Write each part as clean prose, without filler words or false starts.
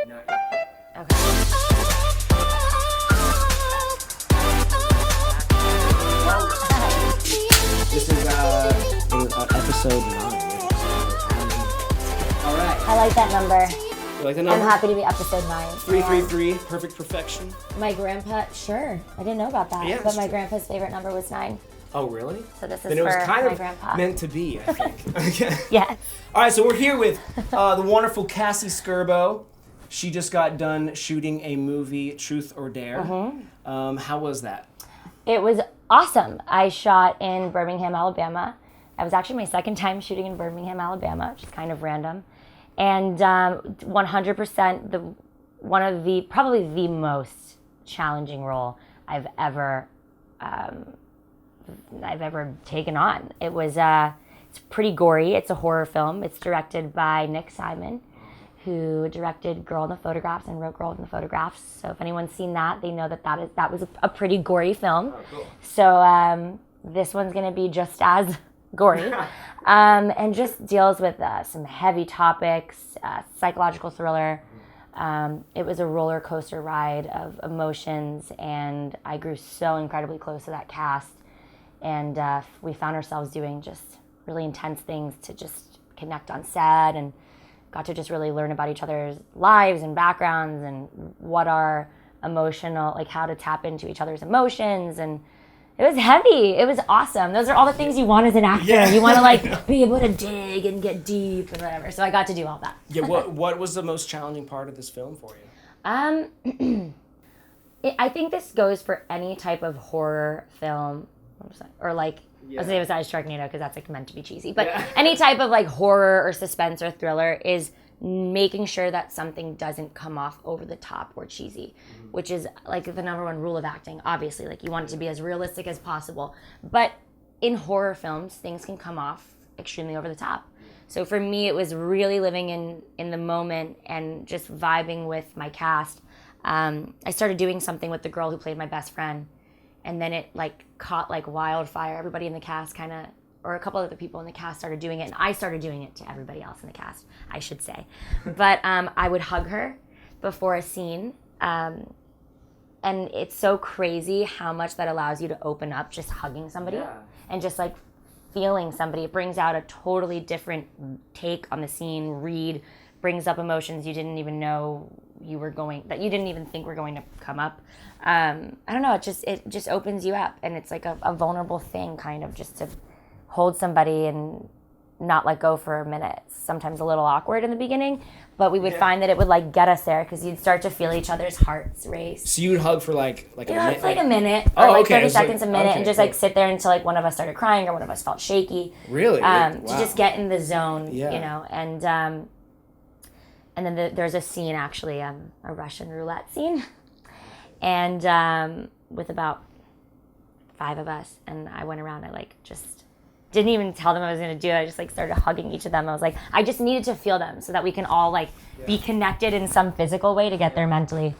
No. Okay. This is episode 9. All right. I like that number. You like the I'm number? happy to be episode 9. 333, perfect perfection. My grandpa, sure. I didn't know about that. Yeah, but that's my true. grandpa's favorite number was 9. Oh, really? So this is Then it was for kind my of grandpa. meant to be, I think. Okay. Yes. All right, so we're here with the wonderful Cassie Scerbo. She just got done shooting a movie, Truth or Dare. How was that? It was awesome. I shot in Birmingham, Alabama. It was actually my second time shooting in Birmingham, Alabama, which is kind of random. And 100% probably the most challenging role I've ever taken on. It was it's pretty gory. It's a horror film. It's directed by Nick Simon, who directed Girl in the Photographs and wrote Girl in the Photographs. So if anyone's seen that, they know that was a pretty gory film. Oh, cool. So this one's going to be just as gory, and just deals with some heavy topics, psychological thriller. It was a roller coaster ride of emotions, and I grew so incredibly close to that cast. And we found ourselves doing just really intense things to just connect on set, and got to just really learn about each other's lives and backgrounds and what are emotional, like how to tap into each other's emotions. And it was heavy. It was awesome. Those are all the things you want as an actor. Yeah. You want to like be able to dig and get deep and whatever. So I got to do all that. Yeah. What was the most challenging part of this film for you? I think this goes for any type of horror film, or like, I was saying besides Sharknado, because that's like meant to be cheesy, but any type of like horror or suspense or thriller is making sure that something doesn't come off over the top or cheesy, which is like the number one rule of acting. Obviously, like you want it to be as realistic as possible, but in horror films, things can come off extremely over the top. So for me, it was really living in the moment and just vibing with my cast. I started doing something with the girl who played my best friend, and then it like caught like wildfire. Everybody in the cast kind of, or a couple of the people in the cast started doing it, and I started doing it to everybody else in the cast, I should say. But I would hug her before a scene, and it's so crazy how much that allows you to open up just hugging somebody and just like feeling somebody. It brings out a totally different take on the scene, brings up emotions you didn't even know you didn't even think were going to come up. I don't know, it just opens you up, and it's like a vulnerable thing, kind of, just to hold somebody and not let go for a minute. Sometimes a little awkward in the beginning, but we would find that it would like get us there, because you'd start to feel each other's hearts race. So you would hug for like a minute? It's like a minute, or like 30 seconds a minute, okay, and just like sit there until like one of us started crying or one of us felt shaky. Really? To just get in the zone, Yeah. you know. And then there's a scene, actually, a Russian roulette scene, and with about 5 of us, and I went around, I like just didn't even tell them I was going to do it. I just like started hugging each of them. I was like, I just needed to feel them so that we can all like be connected in some physical way to get there mentally.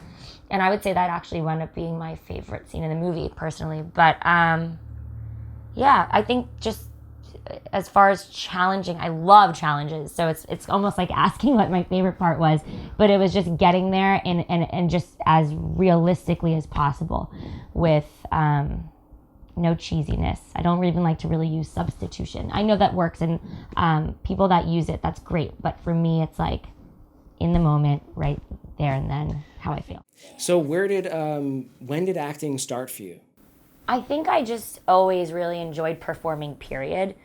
And I would say that actually wound up being my favorite scene in the movie, personally. But yeah, I think just as far as challenging, I love challenges. So it's almost like asking what my favorite part was, but it was just getting there and just as realistically as possible with no cheesiness. I don't even like to really use substitution. I know that works, and people that use it, that's great. But for me, it's like in the moment, right there and then, how I feel. So when did acting start for you? I think I just always really enjoyed performing, period.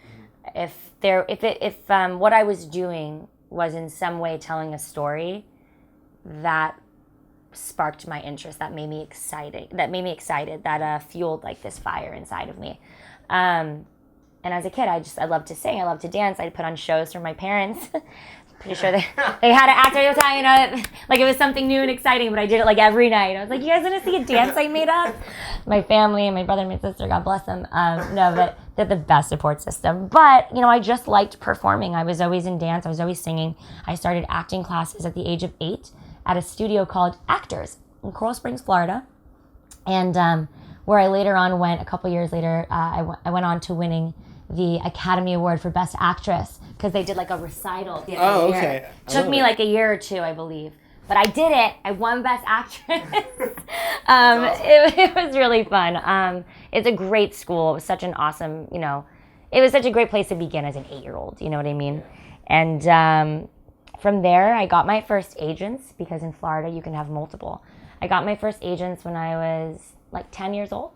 If what I was doing was in some way telling a story, that sparked my interest, that made me excited, that fueled like this fire inside of me. And as a kid, I loved to sing, I loved to dance. I'd put on shows for my parents. Pretty sure they had an actor all the time, you know, like it was something new and exciting, but I did it like every night. I was like, you guys want to see a dance I made up? My family and my brother and my sister, God bless them. No, but they're the best support system. But, you know, I just liked performing. I was always in dance. I was always singing. I started acting classes at the age of 8 at a studio called Actors in Coral Springs, Florida. And where I later on went, a couple years later, I went on to winning the Academy Award for Best Actress, because they did like a recital at the end of the year. Okay. Took me like a year or two, I believe. But I did it. I won Best Actress. Awesome. It was really fun. It's a great school. It was such an awesome, it was such a great place to begin as an 8-year-old. You know what I mean? And from there, I got my first agents, because in Florida you can have multiple. I got my first agents when I was like 10 years old.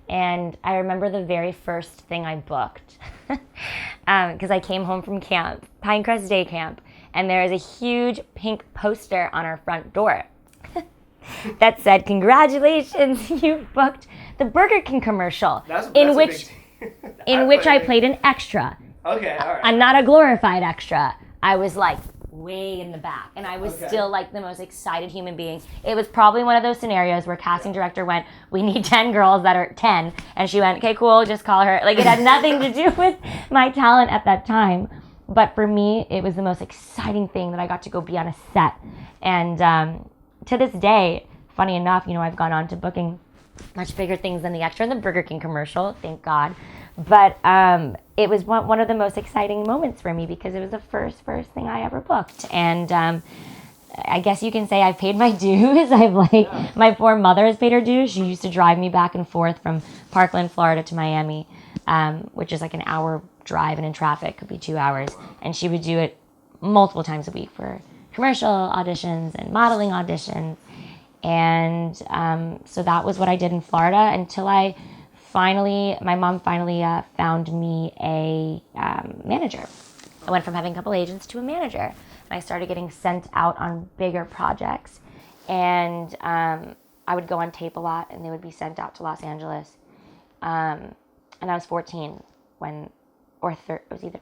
And I remember the very first thing I booked, because I came home from camp, Pinecrest Day Camp, and there was a huge pink poster on our front door that said, "Congratulations, you booked the Burger King commercial," in which I played an extra. Okay, all right. I'm not a glorified extra. I was like way in the back, and I was still like the most excited human being. It was probably one of those scenarios where casting director went, "We need 10 girls that are 10," and she went, "Okay, cool, just call her." Like, it had nothing to do with my talent at that time, but for me, it was the most exciting thing that I got to go be on a set. And to this day, funny enough, I've gone on to booking much bigger things than the extra in the Burger King commercial, thank God. But it was one of the most exciting moments for me, because it was the first thing I ever booked. And I guess you can say I've paid my dues. My poor mother has paid her dues. She used to drive me back and forth from Parkland, Florida to Miami, which is like an hour drive, and in traffic could be 2 hours. And she would do it multiple times a week for commercial auditions and modeling auditions. And so that was what I did in Florida until my mom finally found me a manager. I went from having a couple agents to a manager, and I started getting sent out on bigger projects. And I would go on tape a lot, and they would be sent out to Los Angeles. And I was 14 it was either,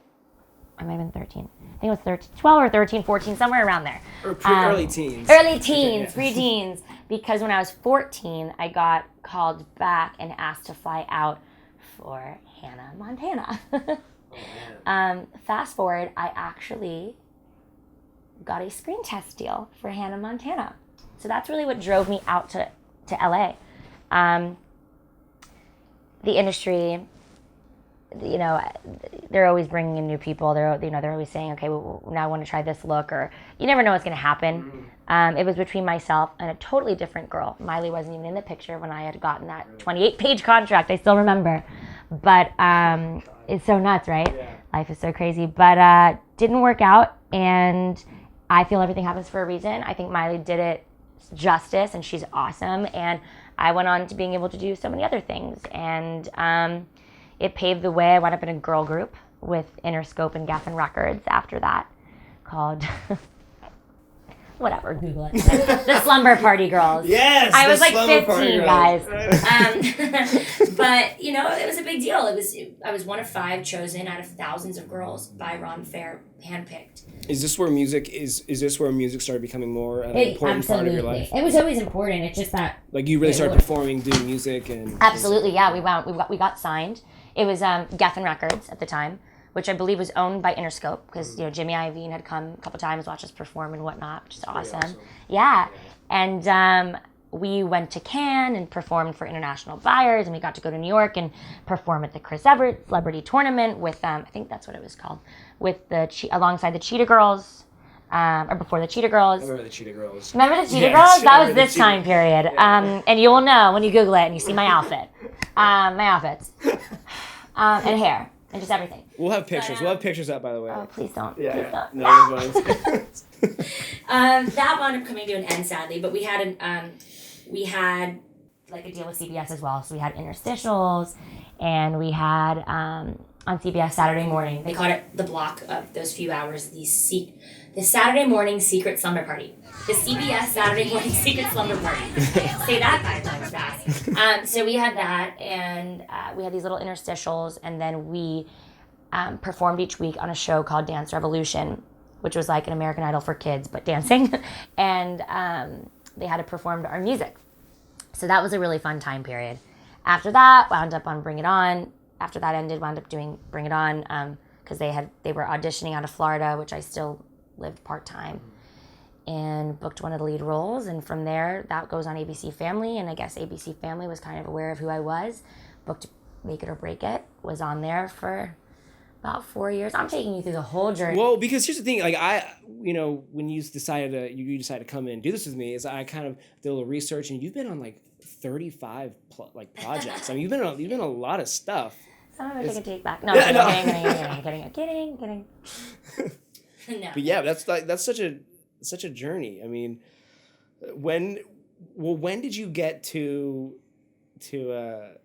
I might have been 13. I think it was 13, 12 or 13, 14, somewhere around there. Or early teens. Early teens, preteens. Because when I was 14, I got called back and asked to fly out for Hannah Montana. Fast forward, I actually got a screen test deal for Hannah Montana. So that's really what drove me out to LA. The industry, they're always bringing in new people. They're always saying, "Okay, well, now I want to try this look," or you never know what's going to happen. It was between myself and a totally different girl. Miley wasn't even in the picture when I had gotten that 28-page contract. I still remember. But it's so nuts, right? Yeah. Life is so crazy. But didn't work out, and I feel everything happens for a reason. I think Miley did it justice, and she's awesome. And I went on to being able to do so many other things. And it paved the way. I wound up in a girl group with Interscope and Geffen Records after that, called whatever, Google it. The Slumber Party Girls. Yes, I was like 15, guys. But it was a big deal. I was one of 5 chosen out of thousands of girls by Ron Fair, handpicked. Is this where music started becoming more an important part of your life? It was always important. It's just that like you really started performing, doing music, and absolutely, yeah. We got signed. It was Geffen Records at the time, which I believe was owned by Interscope, because Jimmy Iovine had come a couple times, watched us perform and whatnot, which is awesome. Yeah. And we went to Cannes and performed for international buyers, and we got to go to New York and perform at the Chris Evert Celebrity Tournament with I think that's what it was called, with alongside the Cheetah Girls. Or before the Cheetah Girls. I remember the Cheetah Girls. Remember the Cheetah Girls? That was this time period. Yeah. And you will know when you Google it and you see my outfit. My outfits. And hair. And just everything. We'll have pictures. We'll have pictures up, by the way. Oh, please don't. Yeah. Please don't. No. That wound up coming to an end, sadly. But we had like a deal with CBS as well. So we had interstitials, and we had on CBS Saturday morning. They called it the block of those few hours. The Saturday morning secret slumber party. The CBS Saturday morning secret slumber party. Say that 5 times fast. So we had that, and we had these little interstitials, and then we performed each week on a show called Dance Revolution, which was like an American Idol for kids, but dancing. And they had to perform our music. So that was a really fun time period. After that, wound up on Bring It On. After that ended, wound up doing Bring It On because they were auditioning out of Florida, which I still lived part-time, and booked one of the lead roles. And from there, that goes on ABC Family, and I guess ABC Family was kind of aware of who I was. Booked Make It or Break It, was on there for About 4 years. I'm taking you through the whole journey. Well, because here's the thing, like when you decided to come in and do this with me, is I kind of did a little research, and you've been on like 35 projects. I mean, you've been on a lot of stuff. Some of it I can take back. No, kidding. No. But yeah, that's such a journey. I mean, when did you get to Sharknado?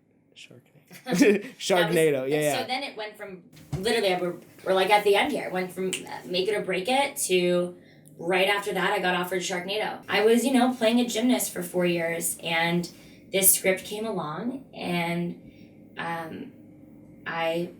Sharknado, yeah. So then it went from literally we're like at the end here. It went from make it or break it to right after that I got offered Sharknado. I was playing a gymnast for 4 years, and this script came along, and I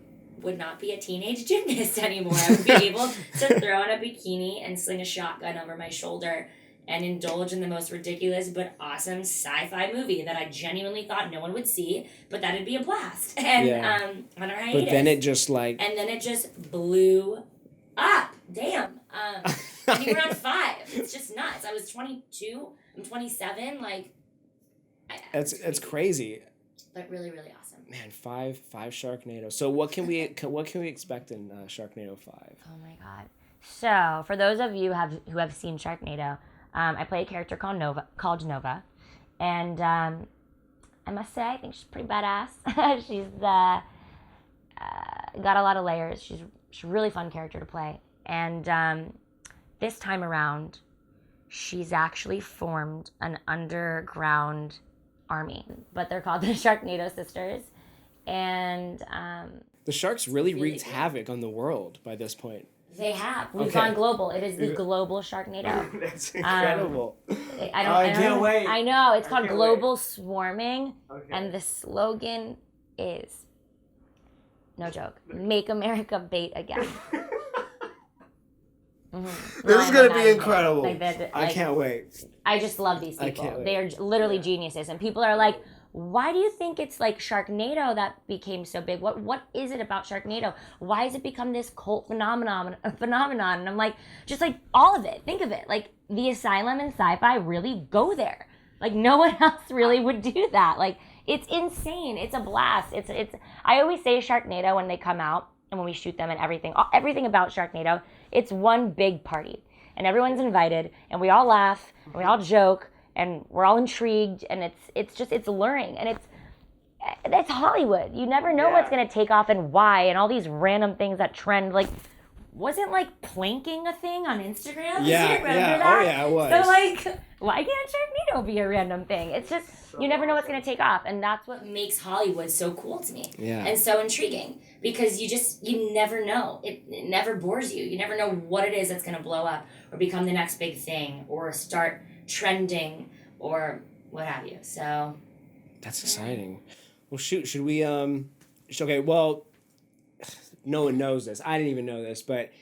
would not be a teenage gymnast anymore. I would be able to throw on a bikini and sling a shotgun over my shoulder and indulge in the most ridiculous but awesome sci-fi movie that I genuinely thought no one would see, but that'd be a blast. And on our hiatus. But then it just And then it just blew up. Damn. And you were on 5. It's just nuts. I was 22. I'm 27. Like, it's crazy. But really, really awesome. Man, 5 Sharknado. So what can we expect in Sharknado 5? Oh my god. So for those of you who have seen Sharknado, I play a character called Nova, and I must say I think she's pretty badass. She's got a lot of layers. She's a really fun character to play, and this time around, she's actually formed an underground army, but they're called the Sharknado Sisters, and the sharks really wreaked havoc on the world by this point. They have. We've gone global. It is the global Sharknado. That's incredible. I can't wait. I know. It's called Global Swarming, and the slogan is, no joke, "Make America Bait Again." This is going to be incredible. I can't wait. I just love these people. They are literally geniuses. And people are like, why do you think it's like Sharknado that became so big? What is it about Sharknado? Why has it become this cult phenomenon? And I'm like, just like all of it. Think of it. Like the asylum and sci-fi really go there. Like no one else really would do that. Like it's insane. It's a blast. It's I always say Sharknado when they come out and when we shoot them and everything about Sharknado, it's one big party. And everyone's invited and we all laugh and we all joke and we're all intrigued, and it's luring, and it's Hollywood. You never know what's gonna take off and why, and all these random things that trend. Like, wasn't like planking a thing on Instagram? Yeah, that? Oh yeah, it was. So like, why can't Sharknado be a random thing? It's just you never know what's gonna take off, and that's what makes Hollywood so cool to me. Yeah. And so intriguing, because you never know. It never bores you. You never know what it is that's gonna blow up or become the next big thing or start trending or what have you. So that's exciting. Well, shoot, should we okay, well, no one knows this. I didn't even know this, but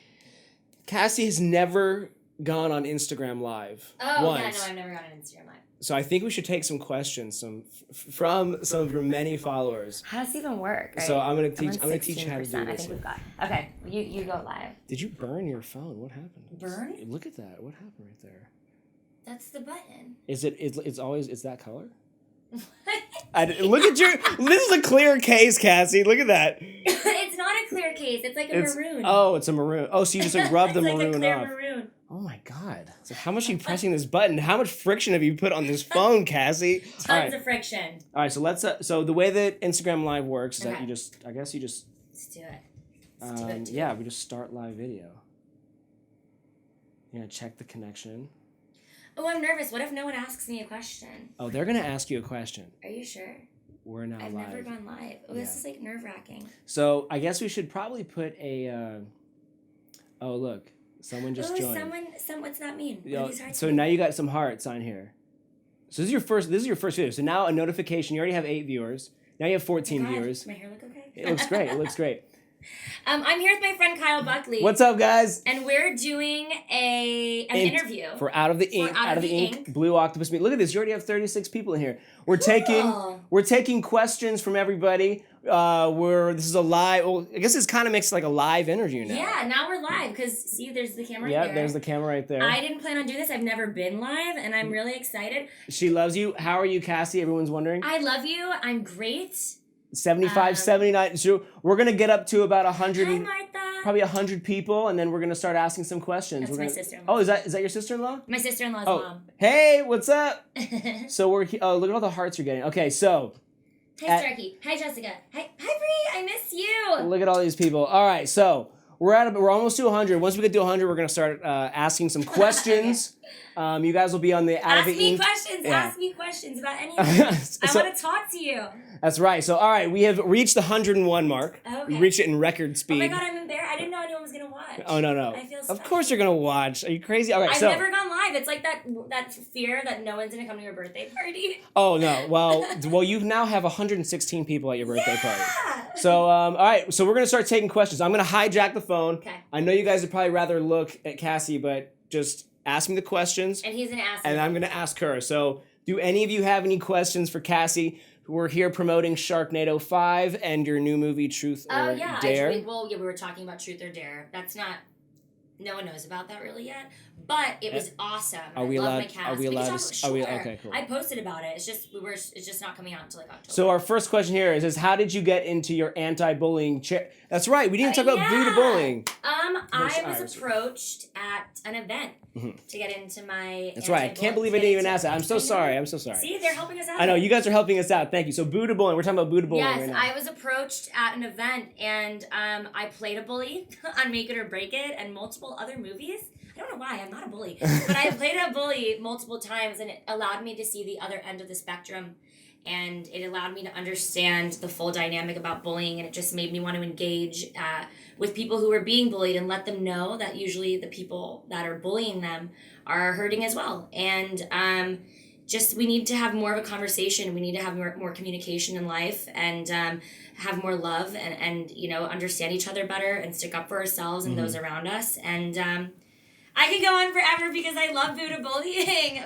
Cassie has never gone on Instagram Live. Oh, once. yeah, no, I've never gone on Instagram Live. So I think we should take some questions from some of your many followers. How does this even work? Right? So I'm gonna teach you how to do this. I think we've got. Okay, you go live. Did you burn your phone? What happened? Burn? Look at that. What happened right there? That's the button. It's always that color? Look at your. This is a clear case, Cassie. Look at that. It's not a clear case. It's like a maroon. Oh, it's a maroon. Oh, so you just like rub the maroon like a clear off. Maroon. Oh my god. So how much are you pressing this button? How much friction have you put on this phone, Cassie? Tons of friction. All right, so let's. So the way that Instagram Live works is that you just. Let's do it. Yeah, we just start live video. You're gonna check the connection. Oh, I'm nervous. What if no one asks me a question? Oh, they're gonna ask you a question. Are you sure? We're now I've live. never gone live. Oh, this is like nerve-wracking. So I guess we should probably put a. Oh look, someone just joined. What's that mean? What are these hearts so mean? now you got some hearts on here. So this is your first video. So now a notification. You already have 8 viewers. Now you have 14 viewers. Does my hair look okay? It looks great. It looks great. I'm here with my friend Kyle Buckley. What's up, guys? And we're doing an interview for Out of the Ink Blue Octopus Meet. Look at this. You already have 36 people in here. We're taking questions from everybody. This is a live. Well, I guess this kind of makes like a live interview now. Yeah, now we're live because see, there's the camera. Yeah, there's the camera right there. I didn't plan on doing this. I've never been live, and I'm really excited. She loves you. How are you, Cassie? Everyone's wondering. I love you. I'm great. 75, 79. So we're going to get up to about 100. Hi, Martha. Probably 100 people, and then we're going to start asking some questions. That's my sister-in-law. Oh, is that your sister-in-law? My sister-in-law's mom. Hey, what's up? So look at all the hearts you're getting. Okay, so. Hi, Starkey. Hi, Jessica. Hi, Bree. I miss you. Look at all these people. All right, so we're almost to 100. Once we get to 100, we're going to start asking some questions. You guys will be on the Ask me questions about anything. I want to talk to you. That's right. So, all right, we have reached the 101 mark. Okay. We reached it in record speed. Oh my God, I'm embarrassed. I didn't know anyone was going to watch. Oh, no. I feel Of course you're going to watch. Are you crazy? All right, I've never gone live. It's like that fear that no one's going to come to your birthday party. Oh, no. Well, you now have 116 people at your birthday party. So, all right, so we're going to start taking questions. I'm going to hijack the phone. Okay. I know you guys would probably rather look at Cassie, but just ask me the questions. And he's going to ask and me. I'm going to ask her. So, do any of you have any questions for Cassie? We're here promoting Sharknado 5 and your new movie, Truth or Dare. We were talking about Truth or Dare. That's not... No one knows about that really yet, but it was awesome. I love my cast. Are we allowed to? Okay, cool. I posted about it. It's just not coming out until like October. So our first question here is how did you get into your anti-bullying chair? That's right. We didn't talk about boo to bullying. I was approached at an event to get into my. That's right. I can't believe I didn't even ask that. I'm so sorry. See, they're helping us out. I know you guys are helping us out. Thank you. So boo to bullying. We're talking about boo to bullying right now. Yes, I was approached at an event and I played a bully on Make It or Break It and multiple other movies. I don't know why, I'm not a bully. But I played a bully multiple times and it allowed me to see the other end of the spectrum. And it allowed me to understand the full dynamic about bullying. And it just made me want to engage with people who are being bullied and let them know that usually the people that are bullying them are hurting as well. And we need to have more of a conversation. We need to have more communication in life and have more love and understand each other better and stick up for ourselves and those around us. And I can go on forever because I love Buddha bullying.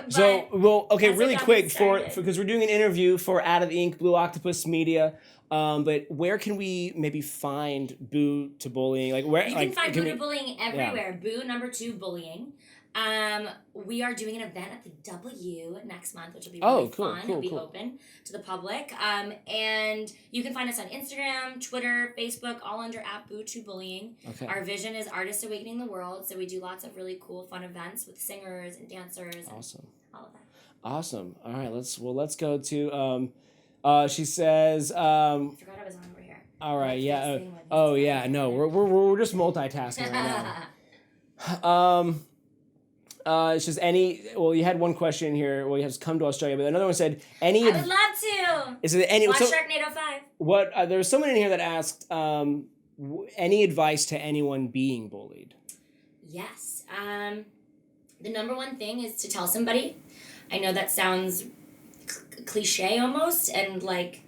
Really quick because we're doing an interview for Out of the Ink, Blue Octopus Media. But where can we maybe find Boo to Bullying? Like where you can find Boo to Bullying everywhere. Yeah. Boo #2 Bullying. We are doing an event at the W next month, which will be really fun. It'll be open to the public. And you can find us on Instagram, Twitter, Facebook, all under @Boo2Bullying. Okay. Our vision is Artists Awakening the World, so we do lots of really cool, fun events with singers and dancers. Awesome. And all of that. Awesome. All right, let's go to she says I forgot I was on over here. All right, yeah. We're just multitasking right now. It's just you had one question here. Well, you have to come to Australia, but another one said I would love to. Is it any? Watch Sharknado 5. What? There's someone in here that asked, any advice to anyone being bullied? Yes. The number one thing is to tell somebody. I know that sounds cliche almost, and like,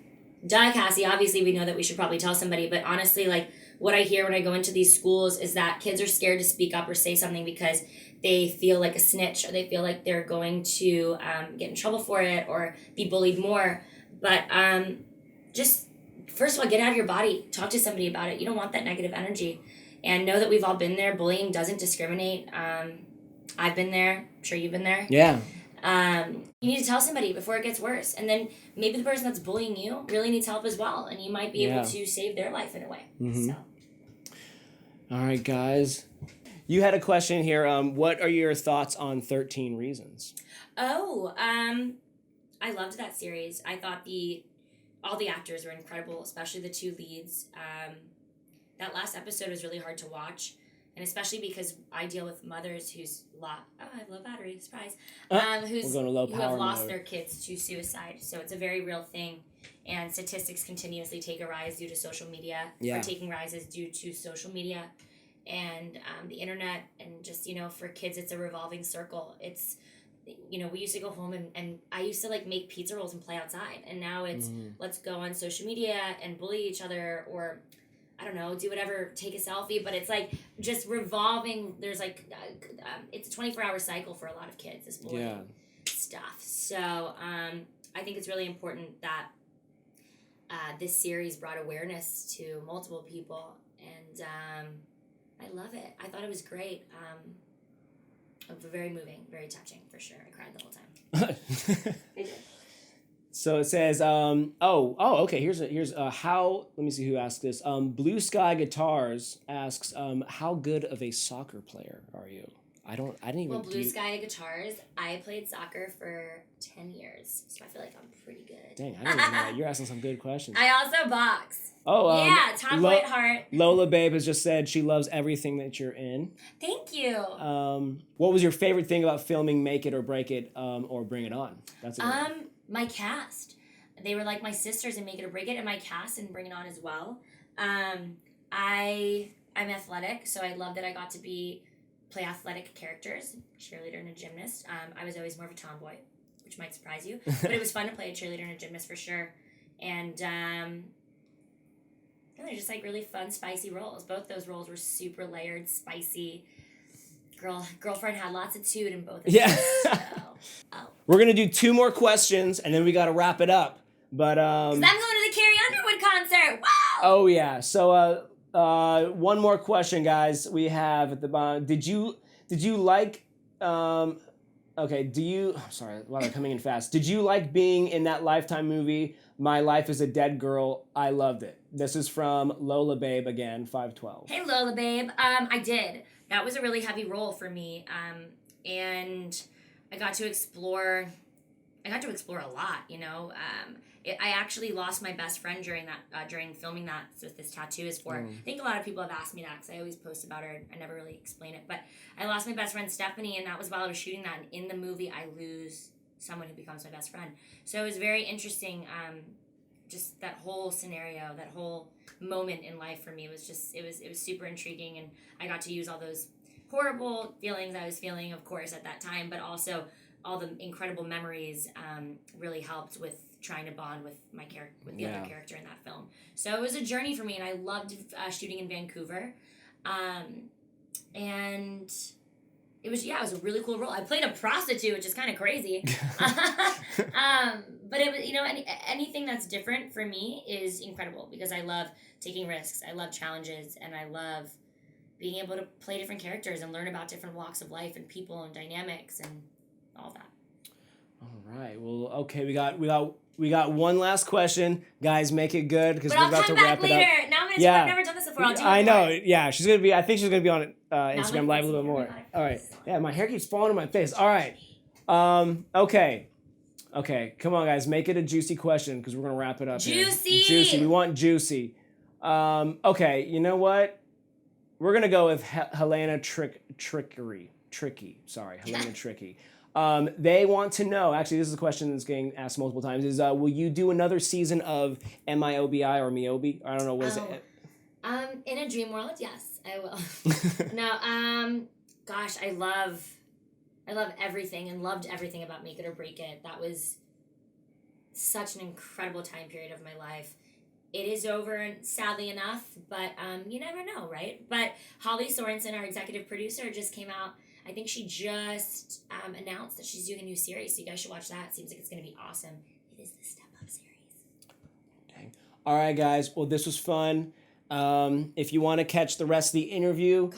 duh, Cassie. Obviously, we know that we should probably tell somebody, but honestly, like, what I hear when I go into these schools is that kids are scared to speak up or say something because they feel like a snitch or they feel like they're going to get in trouble for it or be bullied more. But just, first of all, get out of your body. Talk to somebody about it. You don't want that negative energy. And know that we've all been there. Bullying doesn't discriminate. I've been there. I'm sure you've been there. Yeah. You need to tell somebody before it gets worse. And then maybe the person that's bullying you really needs help as well. And you might be able to save their life in a way. Mm-hmm. So. All right, guys. You had a question here. What are your thoughts on 13 Reasons? I loved that series. I thought all the actors were incredible, especially the two leads. That last episode was really hard to watch, and especially because I deal with mothers who's I have low battery, surprise. Who have lost their kids to suicide. So it's a very real thing, and statistics continuously take a rise due to social media. Yeah. Or taking rises due to social media. And the internet, and just, for kids, it's a revolving circle. It's, we used to go home and I used to like make pizza rolls and play outside. And now it's, let's go on social media and bully each other, or I don't know, do whatever, take a selfie. But it's like just revolving. There's like, it's a 24-hour cycle for a lot of kids, this bullying stuff. So I think it's really important that this series brought awareness to multiple people. And I love it. I thought it was great. Very moving, very touching, for sure. I cried the whole time. So it says, okay. Here's how. Let me see who asked this. Blue Sky Guitars asks, how good of a soccer player are you? I didn't even. Well, Blue Sky Guitars, I played soccer for 10 years, so I feel like I'm pretty good. Dang, I didn't even know that. You're asking some good questions. I also box. Oh, yeah, tomboy at heart. Lola Babe has just said she loves everything that you're in. Thank you. What was your favorite thing about filming Make It or Break It, or Bring It On? That's my cast. They were like my sisters in Make It or Break It, and my cast in Bring It On as well. I'm athletic, so I love that I got to play athletic characters, cheerleader and a gymnast. I was always more of a tomboy, which might surprise you, but it was fun to play a cheerleader and a gymnast for sure. And they're just like really fun, spicy roles. Both those roles were super layered, spicy. Girlfriend had lots of toot in both of them. Yeah. So, We're gonna do 2 more questions and then we gotta wrap it up. But 'cause I'm going to the Carrie Underwood concert. Wow. Oh yeah. So one more question, guys. We have at the bottom. Did you like? Okay. Sorry, wow, they're coming in fast. Did you like being in that Lifetime movie, My Life as a Dead Girl? I loved it. This is from Lola Babe again, 512. Hey Lola Babe. I did. That was a really heavy role for me. And I got to explore a lot, you know. I actually lost my best friend during filming that. So this tattoo is for. I think a lot of people have asked me that because I always post about her. I never really explain it, but I lost my best friend Stephanie, and that was while I was shooting that. And in the movie, I lose someone who becomes my best friend. So it was very interesting. Just that whole scenario, that whole moment in life for me was just it was super intriguing, and I got to use all those horrible feelings I was feeling, of course, at that time, but also all the incredible memories really helped with trying to bond with my the other character in that film. So it was a journey for me, and I loved shooting in Vancouver, and it was a really cool role. I played a prostitute, which is kind of crazy, but it was anything that's different for me is incredible because I love taking risks, I love challenges, and I love being able to play different characters and learn about different walks of life and people and dynamics and all that. All right. Well, okay. We got one last question, guys. Make it good because we're about to wrap it up. Now I'm gonna I've never done this before. I'll do it. I know. Yeah, she's gonna be. I think she's gonna be on Instagram Live a little bit more. All right. Yeah, my hair keeps falling on my face. All right. Okay. Come on, guys. Make it a juicy question because we're gonna wrap it up. Juicy. We want juicy. Okay. You know what? We're gonna go with Helena Tricky. Sorry, Helena Tricky. They want to know. Actually, this is a question that's getting asked multiple times. Is will you do another season of MIOBI or Miobi? I don't know what is it. In a dream world, yes, I will. No, gosh, I love everything and loved everything about Make It or Break It. That was such an incredible time period of my life. It is over, sadly enough, but you never know, right? But Holly Sorensen, our executive producer, just came out. I think she just announced that she's doing a new series, so you guys should watch that. It seems like it's going to be awesome. It is the Step Up series. Dang. All right, guys. Well, this was fun. If you want to catch the rest of the interview,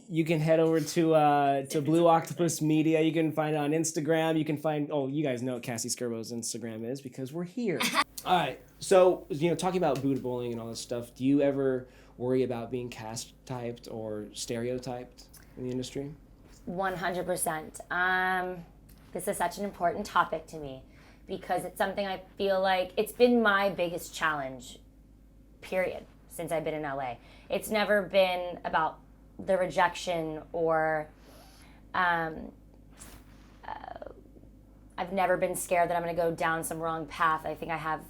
you can head over to Blue Octopus Media. You can find it on Instagram. You can find, you guys know what Cassie Scerbo's Instagram is because we're here. All right. So, talking about Buddha bullying and all this stuff, do you ever worry about being cast typed or stereotyped in the industry? 100%. This is such an important topic to me because it's something I feel like it's been my biggest challenge, period, since I've been in LA. It's never been about the rejection or I've never been scared that I'm going to go down some wrong path. I think I have,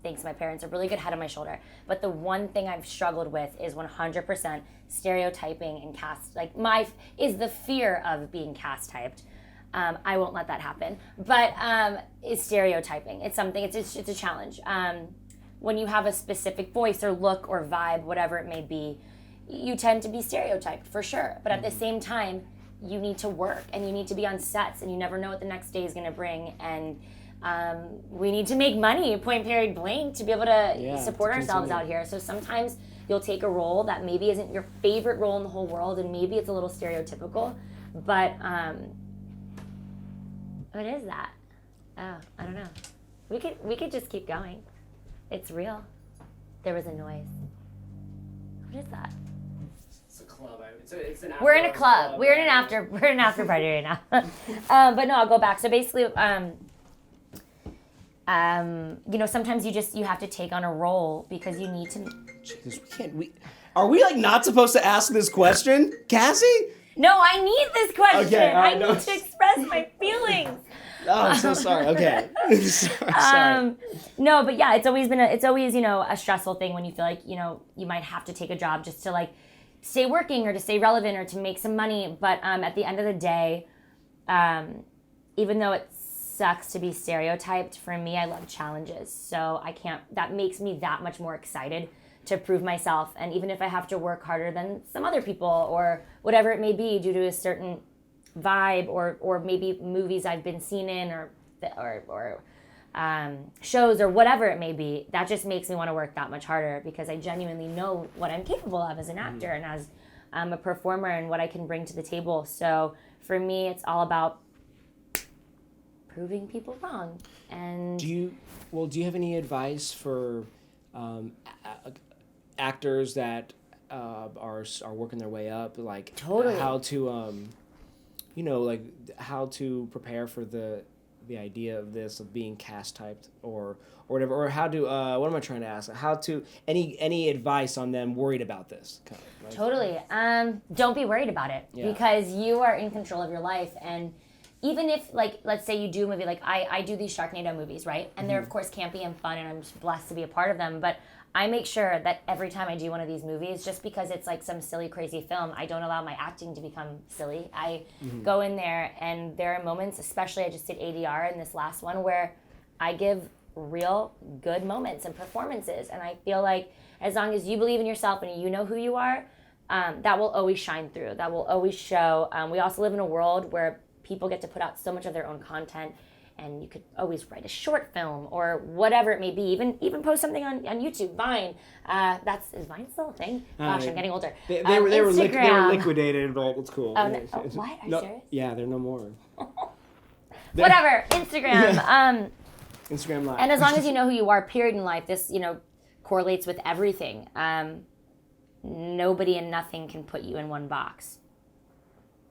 thanks to my parents, a really good head on my shoulder. But the one thing I've struggled with is 100% stereotyping and cast. Is the fear of being cast typed. I won't let that happen. But is stereotyping. It's something, it's a challenge. When you have a specific voice or look or vibe, whatever it may be, you tend to be stereotyped for sure. But at the same time, you need to work and you need to be on sets and you never know what the next day is going to bring. And we need to make money, point period blank, to be able to support ourselves out here. So sometimes you'll take a role that maybe isn't your favorite role in the whole world and maybe it's a little stereotypical, but what is that? Oh, I don't know. We could just keep going. It's real. There was a noise. What is that? It's a club. It's an We're in a club. We're in an after party right now. But no, I'll go back. So basically, sometimes you have to take on a role because you need to. Jesus, are we like not supposed to ask this question, Cassie? No, I need this question. Okay, all right, I need to express my feelings. Oh, I'm so sorry. Okay. sorry. No, but yeah, it's always a stressful thing when you feel like, you might have to take a job just to like stay working or to stay relevant or to make some money. But at the end of the day, even though it sucks to be stereotyped, for me, I love challenges. So that makes me that much more excited to prove myself. And even if I have to work harder than some other people or whatever it may be due to a certain vibe or maybe movies I've been seen in or shows or whatever it may be, that just makes me want to work that much harder because I genuinely know what I'm capable of as an actor and as a performer and what I can bring to the table. So for me, it's all about proving people wrong. And do you have any advice for actors that are working their way up, like Totally. how to like how to prepare for the idea of this, of being cast typed or whatever, or how to what am I trying to ask? How to any advice on them worried about this? Kind of, like, Totally. Don't be worried about it because you are in control of your life. And even if, like, let's say you do a movie, like I do these Sharknado movies, right? And they're of course campy and fun, and I'm just blessed to be a part of them. But I make sure that every time I do one of these movies, just because it's like some silly, crazy film, I don't allow my acting to become silly. I go in there, and there are moments, especially I just did ADR in this last one, where I give real good moments and performances. And I feel like as long as you believe in yourself and you know who you are, that will always shine through. That will always show. We also live in a world where people get to put out so much of their own content. And you could always write a short film or whatever it may be. Even post something on YouTube, Vine. Is Vine still a thing? Gosh, I'm getting older. They were liquidated, but it's cool. Oh, no. Oh, what? Are you serious? Yeah, they're no more. Whatever. Instagram. Instagram Live. And as long as you know who you are, period, in life, this correlates with everything. Nobody and nothing can put you in one box.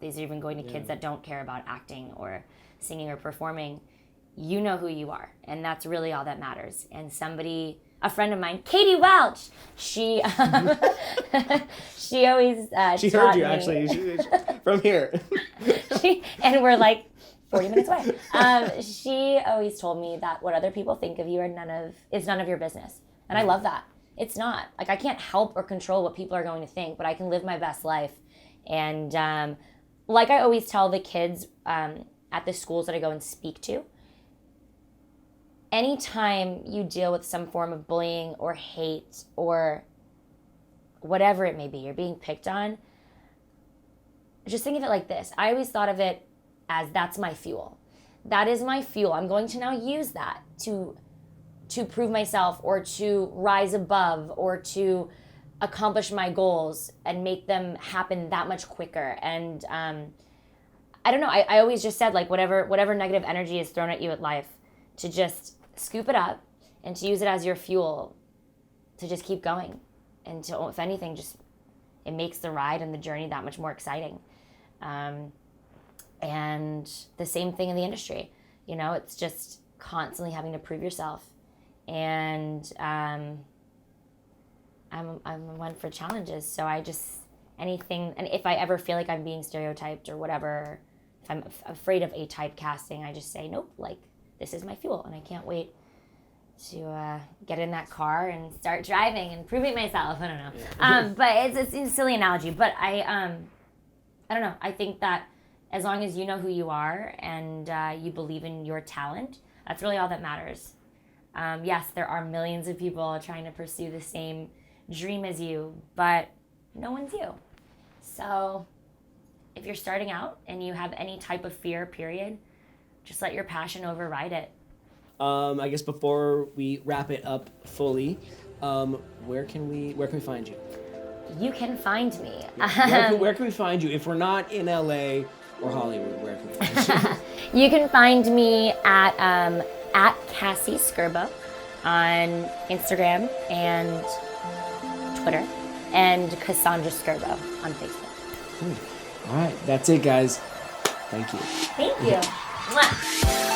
These are even going to kids that don't care about acting or singing or performing. You know who you are, and that's really all that matters. And a friend of mine, Katie Welch, she always she heard you actually from here. And we're like 40 minutes away. She always told me that what other people think of you is none of your business, and I love that. It's not like I can't help or control what people are going to think, but I can live my best life. And like I always tell the kids at the schools that I go and speak to, anytime you deal with some form of bullying or hate or whatever it may be, you're being picked on, just think of it like this. I always thought of it as that's my fuel. That is my fuel. I'm going to now use that to prove myself or to rise above or to accomplish my goals and make them happen that much quicker. And I don't know. I always just said, like, whatever negative energy is thrown at you at life, to just scoop it up and to use it as your fuel to just keep going. And to, if anything, just it makes the ride and the journey that much more exciting. And the same thing in the industry. It's just constantly having to prove yourself. And I'm one for challenges. So anything, and if I ever feel like I'm being stereotyped or whatever, if I'm afraid of a typecasting, I just say, nope, like, this is my fuel, and I can't wait to get in that car and start driving and proving myself. I don't know. Yeah. But it's a silly analogy. But I don't know. I think that as long as you know who you are and you believe in your talent, that's really all that matters. Yes, there are millions of people trying to pursue the same dream as you, but no one's you. So if you're starting out and you have any type of fear, period, just let your passion override it. I guess before we wrap it up fully, where can we find you? You can find me. Where can we find you if we're not in LA or Hollywood? Where can we find you? You can find me at at Cassie Scerbo on Instagram and Twitter, and Cassandra Scerbo on Facebook. All right, that's it, guys. Thank you. Thank you. Mwah.